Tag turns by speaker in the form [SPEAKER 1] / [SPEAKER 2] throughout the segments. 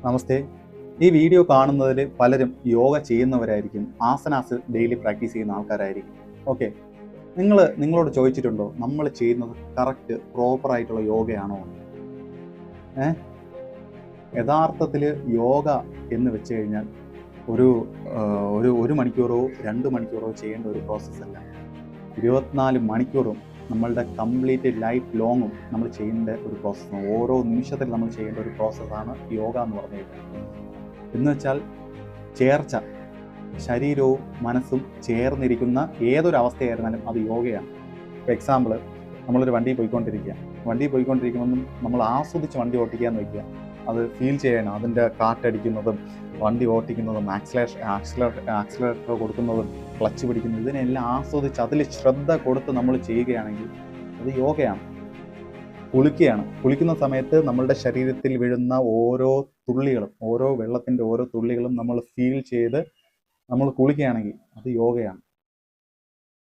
[SPEAKER 1] നമസ്തേ. ഈ വീഡിയോ കാണുന്നതിൽ പലരും യോഗ ചെയ്യുന്നവരായിരിക്കും, ആസനാസ് ഡെയിലി പ്രാക്ടീസ് ചെയ്യുന്ന ആൾക്കാരായിരിക്കും. ഓക്കെ, നിങ്ങളോട് ചോദിച്ചിട്ടുണ്ടോ നമ്മൾ ചെയ്യുന്നത് കറക്റ്റ് പ്രോപ്പറായിട്ടുള്ള യോഗയാണോ? യഥാർത്ഥത്തിൽ യോഗ എന്ന് വെച്ച് കഴിഞ്ഞാൽ ഒരു ഒരു ഒരു മണിക്കൂറോ 2 മണിക്കൂറോ ചെയ്യേണ്ട ഒരു പ്രോസസ്സല്ല. 24 മണിക്കൂറും നമ്മളുടെ കംപ്ലീറ്റ് ലൈഫ് ലോങ്ങും നമ്മൾ ചെയ്യേണ്ട ഒരു പ്രോസസ്സാണ്. ഓരോ നിമിഷത്തിൽ നമ്മൾ ചെയ്യേണ്ട ഒരു പ്രോസസ്സാണ് യോഗ എന്ന് പറഞ്ഞു കഴിഞ്ഞാൽ. എന്ന് വെച്ചാൽ ചേർച്ച, ശരീരവും മനസ്സും ചേർന്നിരിക്കുന്ന ഏതൊരു അവസ്ഥയായിരുന്നാലും അത് യോഗയാണ്. ഇപ്പോൾ എക്സാമ്പിൾ, നമ്മളൊരു വണ്ടി പോയിക്കൊണ്ടിരിക്കുമ്പോൾ നമ്മൾ ആസ്വദിച്ച് വണ്ടി ഓട്ടിക്കാന്ന് വയ്ക്കുക. അത് ഫീൽ ചെയ്യണം, അതിൻ്റെ കാറ്റടിക്കുന്നതും വണ്ടി ഓട്ടിക്കുന്നതും ആക്സിലറേറ്റർ കൊടുക്കുന്നതും ക്ലച്ച് പിടിക്കുന്നതും ഇതിനെല്ലാം ആസ്വദിച്ച് അതിൽ ശ്രദ്ധ കൊടുത്ത് നമ്മൾ ചെയ്യുകയാണെങ്കിൽ അത് യോഗയാണ്. കുളിക്കുന്ന സമയത്ത് നമ്മളുടെ ശരീരത്തിൽ വീഴുന്ന ഓരോ തുള്ളികളും, ഓരോ വെള്ളത്തിൻ്റെ ഓരോ തുള്ളികളും നമ്മൾ ഫീൽ ചെയ്ത് നമ്മൾ കുളിക്കുകയാണെങ്കിൽ അത് യോഗയാണ്.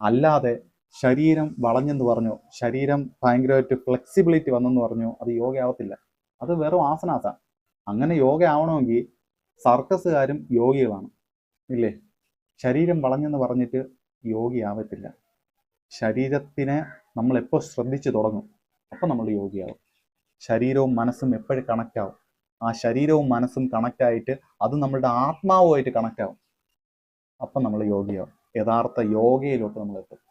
[SPEAKER 1] അല്ലാതെ ശരീരം വളഞ്ഞെന്ന് പറഞ്ഞോ, ശരീരം ഭയങ്കരമായിട്ട് ഫ്ലെക്സിബിലിറ്റി വന്നെന്ന് പറഞ്ഞോ അത് യോഗ ആവത്തില്ല. അത് വെറും ആസനാസാണ്. അങ്ങനെ യോഗ ആവണമെങ്കിൽ സർക്കസുകാരും യോഗികളാണ്, ഇല്ലേ? ശരീരം വളഞ്ഞെന്ന് പറഞ്ഞിട്ട് യോഗി ആവത്തില്ല. ശരീരത്തിനെ നമ്മൾ എപ്പോൾ ശ്രദ്ധിച്ച് തുടങ്ങും അപ്പം നമ്മൾ യോഗിയാവും. ശരീരവും മനസ്സും എപ്പോഴും കണക്റ്റാവും. ആ ശരീരവും മനസ്സും കണക്റ്റായിട്ട് അത് നമ്മളുടെ ആത്മാവുമായിട്ട് കണക്റ്റാവും. അപ്പം നമ്മൾ യോഗിയാവും. യഥാർത്ഥ യോഗയിലോട്ട് നമ്മൾ എത്തും.